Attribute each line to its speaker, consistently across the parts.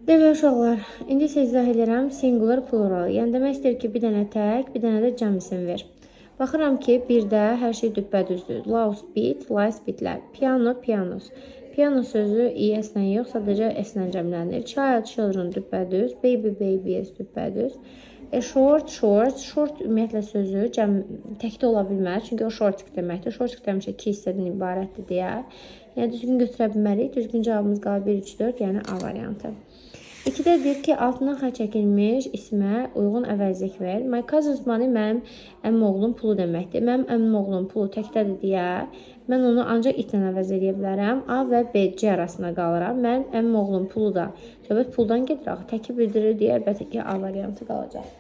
Speaker 1: Demək uşaqlar, indi isə izah edirəm singular plural. Yəni demək istəyir ki, bir dənə tək, bir dənə də cəm isim ver. Baxıram ki, birdə hər şey düppədüzdür. Loud beat, lies beatlər. Piano, pianos. Piano sözü i-s-lə yox, sadəcə s-lə cəmlənir. Child, children düppədüz. Baby, babies düppədüz. Short, short. Short ümumiyyətlə sözü təkdə ola bilməz. Çünki o shortik deməkdir. Shortik demişək ki, hissədən ibarətdir deyə. Yəni düzgün götürə bilmərik. Düzgün cavabımız qalır 1, 3, 4, yəni A variantı. 2-də deyir ki, altından xətt çəkilmiş ismə uyğun əvəzlik ver. My cousin's money mənim əmim oğlum pulu deməkdir. Mənim əmim oğlum pulu təkdədir deyə mən onu ancaq itlə əvəz edə bilərəm. A və B, C arasında qalıram. Mənim əmim oğlum pulu da söhbət puldan gedir axı. Təki bildirir deyə əlbəttə ki, A variantı qalacaq.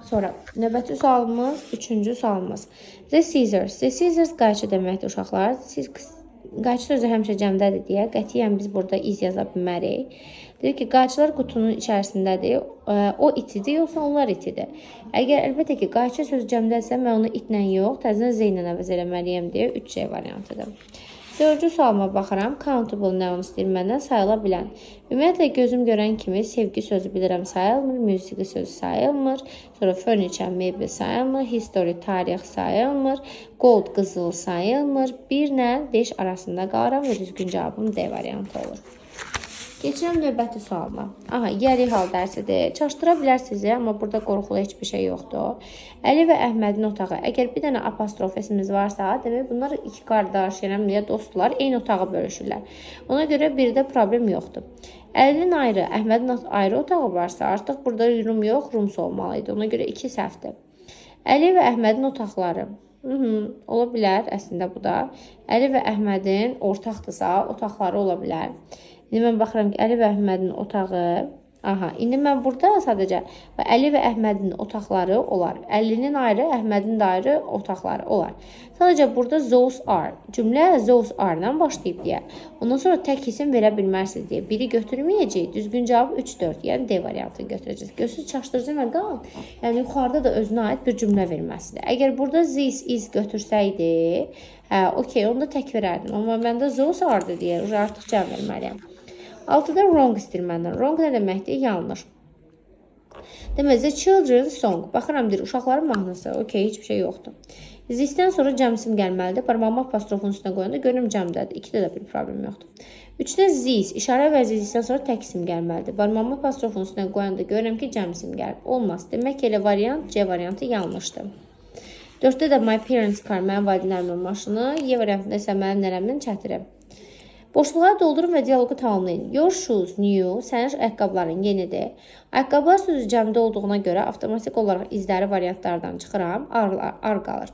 Speaker 1: Sonra növbəti sualımız, 3-cü sualımız. The scissors. The scissors qayçı deməkdir uşaqlar. Qayçı sözü həmişə cəmdədir deyə qətiyyən biz burada iz yaza bilmərik. Deyir ki, qayçılar qutunun içərisindədir. O itidir, yoxsa onlar itidir. Əgər əlbəttə ki, qayçı sözü cəmdədirsə, mən onu itlə yox, təzən Z ilə əvəz eləməliyəm deyə 3C variantıdır. 4-cü sualıma baxıram. Countable nə onu istəyir məndən? Sayıla bilən. Ümumiyyətlə, gözüm görən kimi sevgi sözü bilirəm sayılmır, musiqi sözü sayılmır, sonra furniture, mebel sayılmır, history, tarix sayılmır, gold, qızıl sayılmır. 1 ilə 5 arasında qalıram və düzgün cavabım D variantı olur. Keçirəm növbəti sualıma. Aha, yeri hal dərsidir. Çaşdıra bilər sizi, amma burada qorxulu heç bir şey yoxdur. Əli və Əhmədin otağı. Əgər bir dənə apostrof esimiz varsa, demək bunlar iki qardaş, yəni dostlar eyni otağı bölüşürlər. Ona görə birdə problem yoxdur. Əlinin ayrı, Əhmədin ayrı otağı varsa, artıq burada rum yox, rums olmalıydı. Ona görə 2 səhvdir. Əli və Əhmədin otaqları. Ola bilər əslində bu da. Əli və Əhmədin ortaqdırsa, otaqları ola bilər. İndi mən baxıram ki, Əli və Əhmədin otağı. Aha, indi mən burada sadəcə Əli və Əhmədin otaqları olar. Əlinin ayrı, Əhmədin də ayrı otaqları olar. Sadəcə burada those are. Cümlə those are-dan başlayıb deyə. Ondan sonra tək isim verə bilmərsiniz deyə. Biri götürməyəcək. Düzgün cavab 3, 4. Yəni D variantını götürəcəksiniz. Görsünüz çaşdırıcı məqam. Yəni yuxarıda da özünə aid bir cümlə verməsidir. Əgər burada this is götürsəydi, okey, onu da tək verərdim. Amma məndə those are-dır deyə artıq cavab verməliyəm. 6-da wrong istəyir məndən. Wrong nə deməkdir? Yanlış. Demək, the children's song. Baxıram, deyir, uşaqların mahnısı. Okey, hiçbir şey yoxdur. This-dən sonra cəmsim gəlməlidir. Barmağımı apostrofun üstünə qoyanda görürüm cəmdədir. 2-də də bir problem yoxdur. 3-də this. İşarə vəzi this-dən sonra tək isim gəlməlidir. Barmağımı apostrofun üstünə qoyanda görürəm ki, cəmsim gəlib. Olmaz. Demək ki, elə variant C variantı yanlışdır. 4-də də my parents car. Mənim valideynlərimin maşını. Y variantında isə mənim nərəmdən çətirim. Boşluqları doldurun və dialogu tamamlayın. Your shoes new, sənin ayaqqabıların yenidir. Ayaqqabılar sözü cəmdə olduğuna görə avtomatik olaraq izləri variantlardan çıxıram, ar qalır.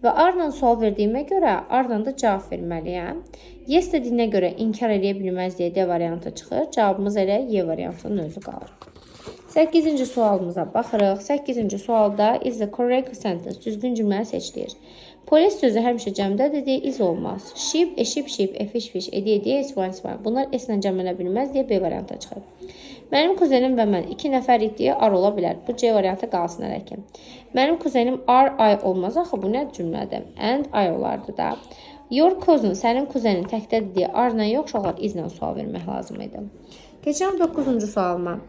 Speaker 1: Və arla sual verdiyimə görə arla da cavab verməliyəm. Yes dediyinə görə inkar edə bilməz deyə D variantı çıxır. Cavabımız elə Y variantının özü qalır. 8-ci sualımıza baxırıq. 8-ci sualda is the correct sentence. Düzgün cümləni seçdir. Polis sözü həmişə cəmdədir deyə iz olmaz. Sheep, eşip, sheep, efiş, fiş, ediyə, esvan, esvan. Bunlar S-lə cəmlənə bilməz deyə B variantı çıxır. Mənim kuzenim və mən 2 nəfər deyə ar ola bilər. Bu C variantı qalsın hələ ki. Mənim kuzenim ar, ay olmaz axı. Bu nə cümlədir? And, ay olardı da. Your cousin, sənin kuzenin təkdədir deyə arla yox, uşaqlar izlə sual vermək lazım idi. Keçirəm 9-cu sualıma.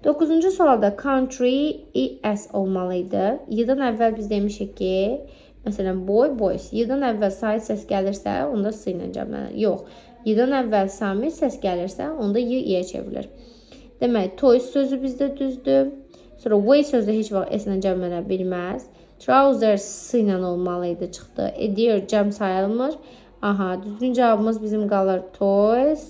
Speaker 1: 9-cu sualda country is olmalıydı. Y-dan əvvəl biz demişik ki, məsələn, boy, boys. Y-dan əvvəl Sait səs gəlirsə, onda S ilə cəmlənir. Yox. Y-dan əvvəl Samir səs gəlirsə, onda Y-yə çevrilir. Demək, toys sözü bizdə düzdür. Sonra way sözü heç vaxt S ilə cəmlənə bilməz. Trousers S ilə olmalıydı, çıxdı. Dear cəm sayılmır. Aha, düzgün cavabımız bizim qalır toys.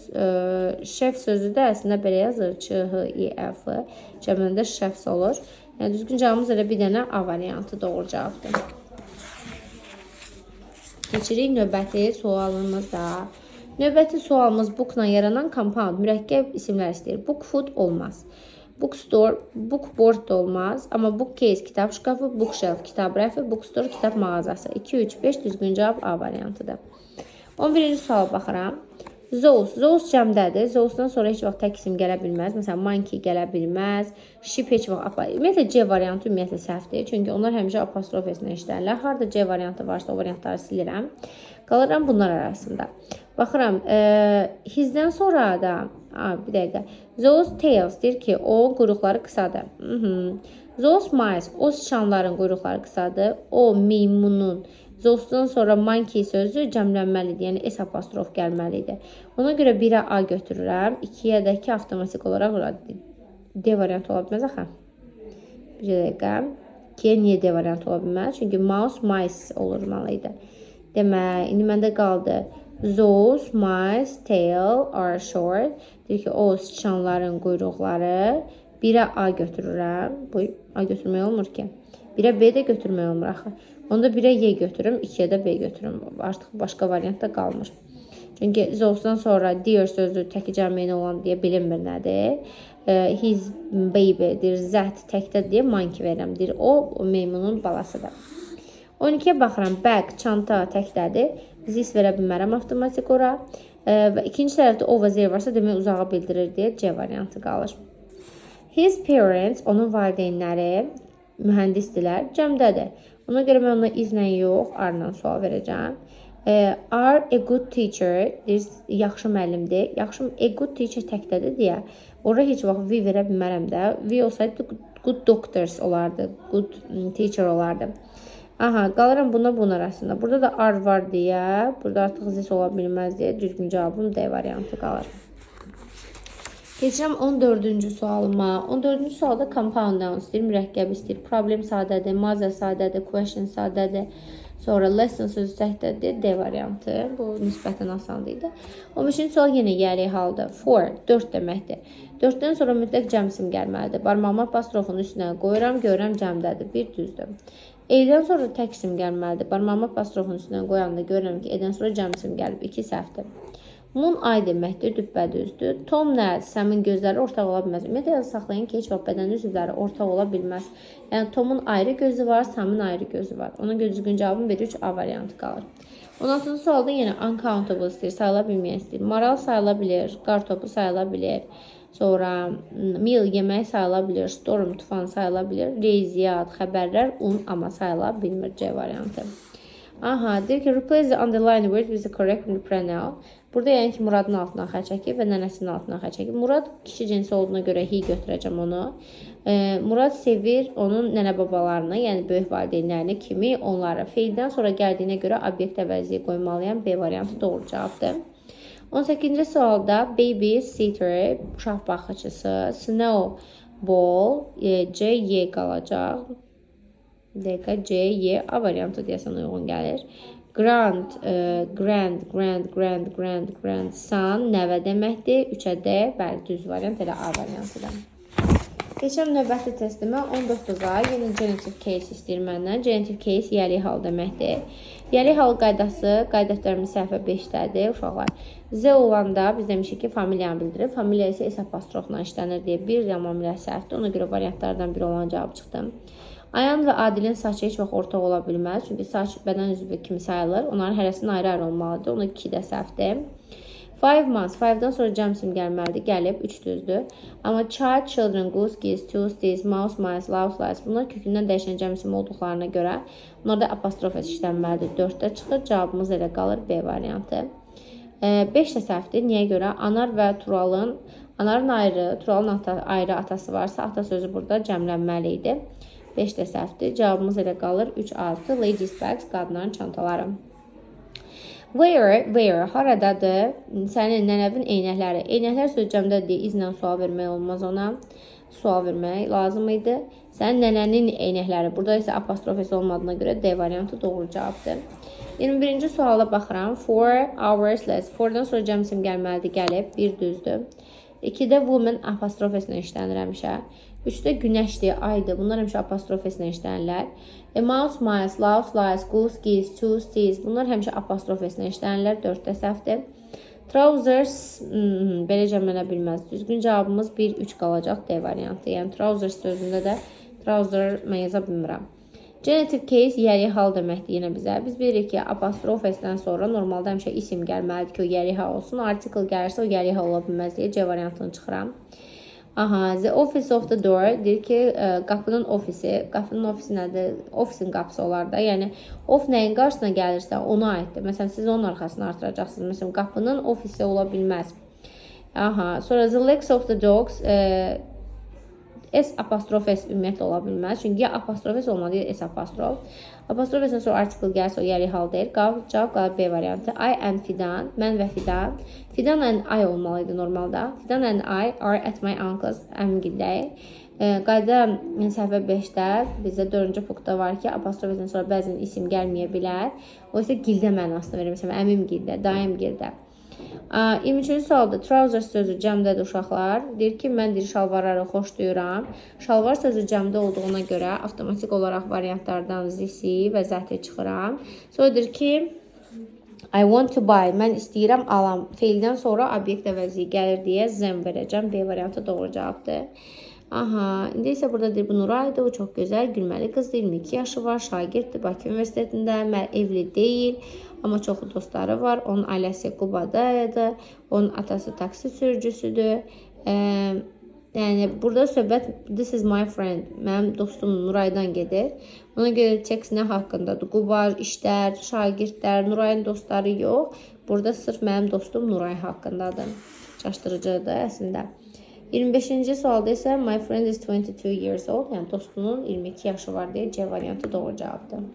Speaker 1: Şef sözü də əslində belə yazır. Ç-H-I-F. Cəmləndə şefs olur. Yəni, düzgün cavabımız elə bir dənə A variantı doğru cavabdır. Keçirik növbəti sualımızda. Növbəti sualımız book-la yaranan compound, mürəkkəb isimlər istəyir. Book food olmaz. Bookstore, bookboard da olmaz. Amma bookcase kitab şkafı, bookshelf kitab rəfi, bookstore kitab mağazası. 2, 3, 5 düzgün cavab A variantıdır. 11-ci suala baxıram. Those cəmdədir. Those-dan sonra heç vaxt tək isim gələ bilməz. Məsələn, monkey gələ bilməz. Ship heç vaxt ümumiyyətlə C variantı ümumiyyətlə səhvdir. Çünki onlar həmişə apostrof esinə işlərlər. Harada C variantı varsa o variantları silirəm. Qalıram bunlar arasında. Baxıram, hizdən sonra da, bir dəqiqə, those tails deyir ki, o quyruqları qısadır. Those mice, o sıçanların quyruqları qısadır. O meymunun, those-dan sonra monkey sözü cəmlənməlidir, yəni S apostrof gəlməlidir. Ona görə 1-ə A götürürəm, 2-yə də 2 avtomatik olaraq D variantı ola bilməz axı. Bir dəqiqə, 2-yə niyə D variantı ola bilməz? Çünki mouse, mice olurmalıydı. Demək, indi məndə qaldı. Those mice tail are short. Deyir ki, o sıçanların quyruqları. 1-ə A götürürəm. Bu A götürmək olmur ki. 1-ə B də götürmək olmur axı. Onda 1-ə Y götürüm, 2-yə də B götürüm. Artıq başqa variant da qalmır. Çünki those-dan sonra dear sözü təki cəmiyini olan deyə bilinmir nədir. His baby'dir, that təkdə deyə monkey verirəm. Deyir, o meymunun balasıdır. 12-yə baxıram, bag, çanta təkdədir. This verə bilmərəm avtomatik ora. Və ikinci tərəfdə o və Z varsa demək uzağa bildirir deyə C variantı qalır. His parents, onun valideynləri, mühəndisdilər, cəmdədir. Ona görə mən ona izlə yox, arla sual verəcəm. Are a good teacher, yaxşı müəllimdir. Yaxşı, a good teacher təkdədir deyə. Orada heç vaxt V verə bilmərəm də. V olsaydı good doctors olardı, good teacher olardı. Aha, qalıram bunun arasında. Burada da R var deyə, burada artıq zis ola bilməz deyə düzgün cavabım D variantı qalır. Keçirəm 14-cü sualıma. 14-cü sualda compound noun istəyir, mürəkkəb istəyir. Problem sadədir, mother sadədir, question sadədir. Sonra lesson sözü təkdədir, D variantı. Bu nisbətən asandı idi. 15-ci sual yenə yəli halda. 4 deməkdir. 4-dən sonra mütləq cəmsim gəlməlidir. Barmağımı apostrofun üstünə qoyuram, görürəm cəmdədir. Bir düzdür. E-dən sonra tək isim gəlməlidir. Barmağımı apostrofun üstünə qoyanda görürəm ki, E-dən sonra cəmsim gəlib. 2 səhvdir. Moon ay deməkdir, düppədüzdür. Tom nədir? Səmin gözləri ortaq ola bilməz. Ümumiyyətlə saxlayın ki, heç vaxt bədən üzvləri ortaq ola bilməz. Yəni Tomun ayrı gözü var, Səmin ayrı gözü var. Ona görə düzgün cavabım 1-3A variantı qalır. 16-cı sualda yenə uncountable istəyir, sayıla bilməyə istəyir. Maral sayıla bilir, qartopu sayıla bilir. Sonra meal yemək sayıla bilir, storm tufan sayıla bilir, reziyyat, xəbərlər, un, amma sayıla bilmir C variantı. Aha, deyir ki, replace the underlined word with the correct pronoun. Burada yəni ki, Muradın altına xə çəkib və nənəsinin altına xə çəkib. Murad kişi cinsi olduğuna görə he götürəcəm onu. Murad sevir onun nənə babalarını, yəni böyük valideynlərini kimi onları. Feildən sonra gəldiyinə görə obyekt əvəziyə qoymalıyam. B variantı doğru cavabdır. 18-ci sualda baby sitter, uşaq baxıcısı, snowball, C, Y qalacaq. Dəqiqə, C, Y, A variantı deyəsən uyğun gəlir. Grandson, nəvə deməkdir. 3-ə D, bəli, düz variant, elə A variantıdır. Keçəm növbəti testimə 19-a, yenə genitive case istəyir məndən. Genitive case yəli hal deməkdir. Yəli hal qaydası, qaydətlərimiz səhvə 5-dədir, uşaqlar. Z olanda biz demişik ki, familiyanı bildirir. Familiya isə S apostrofla işlənir deyə bir tamamilə səhvdir. Ona görə variantlardan biri olan cavab çıxdı. Ayan və Adilin saçı heç vaxt ortaq ola bilməz. Çünki saç bədən üzvü kimi sayılır. Onların hərəsinin ayrı-ayrı olmalıdır. Ona 2 də səhvdir. 5 months, 5-dən sonra cəmsim gəlməlidir. Gəlib, 3 düzdür. Amma child, children, goose, geese, two, steez, mouse, mice, louse, lice. Bunlar kökündən dəyişən cəmsim olduqlarına görə bunlarda apostrof işlənməlidir. 4-də çıxır. Cavabımız elə qalır B variantı. 5 də səhvdir. Niyə görə? Anar və Turalın, Anarın ayrı, Turalın ayrı atası varsa, ata sözü burada cəmlənməli idi. 5 də səhvdir. Cavabımız elə qalır 3-6. Ladies bags, qadınların çantaları. Where, haradadır? Sənin nənəvin eynəkləri. Eynəklər sözcəmdə deyə izlə sual vermək olmaz ona. Sual vermək lazım idi. Sənin nənənin eynəkləri. Burada isə apostrofesi olmadığına görə D variantı doğru cavabdır. 21-ci suala baxıram. 4 hours less. 4-dan sonra cəmsim gəlməlidir. Gəlib. 1 düzdür. 2-də woman apostrofesinə işlənir həmişə. 3-də günəşdir, aydır. Bunlar həmişə apostrofesinə işlənirlər. Mouse, mice, louse, lice, goose, geese, two, steez. Bunlar həmişə apostrofesinə işlənirlər. 4-də səhvdir. Trousers, belə cəmlənə bilməz. Düzgün cavabımız 1-3 qalacaq D variantı. Yəni trousers sözündə də trouser mən yaza bilmirəm. Genitive case yəri hal deməkdir yenə bizə. Biz bilirik ki, apostrofesindən sonra normalda həmişə isim gəlməlidir ki, o yəri hal olsun. Article gəlirsə o yəri hal ola bilməz deyə C variantını çıxıram. Aha, the office of the door deyir ki, qapının ofisi. Qapının ofisi nədir? Ofisin qapısı olar da. Yəni, of nəyin qarşısına gəlirsə, ona aiddir. Məsələn, siz onun arxasını artıracaqsınız. Məsələn, qapının ofisi ola bilməz. Aha, sonra the legs of the dogs, S apostrof S ümumiyyətlə ola bilməz. Çünki ya apostrof S olmalı, ya S apostrof. Apostrof S-dən sonra article gəlsə, o yəri hal deyil. Cavab qalır B variantı. I and Fidan, mən və Fidan. Fidan and I olmalıydı normalda. Fidan and I are at my uncle's, əmgildəyik. Qayda səhvə 5-də bizdə 4-cü punktda var ki, apostrof S-dən sonra bəzən isim gəlməyə bilər. O isə gildə mənasını verir. Məsələn, əmim gildə, daim gildə. 23-cü sualda trousers sözü cəmdədir uşaqlar. Deyir ki, mən şalvarları xoşlayıram. Şalvar sözü cəmdə olduğuna görə avtomatik olaraq variantlardan zisi və zəti çıxıram. Sonra deyir ki, I want to buy. Mən istəyirəm alam. Feildən sonra obyekt əvəzi gəlir deyə zəm verəcəm. B variantı doğru cavabdır. Aha, indi isə burada deyir, bu Nuraydır, o çox gözəl, gülməli qızdır, 22 yaşı var, şagirddir, Bakı Universitetində, evli deyil, amma çoxu dostları var, onun ailəsi Qubadaydı, onun atası taksi sürücüsüdür. Yəni, burada söhbət, this is my friend, mənim dostum Nuraydan gedir. Ona görə tekst nə haqqındadır? Quba, işlər, şagirdlər, Nurayın dostları yox, burada sırf mənim dostum Nuray haqqındadır. Çaşdırıcıdır əslində. 25-ci sualda isə my friend is 22 years old, yəni dostunun 22 yaşı var deyə C variantı doğru cavabdır.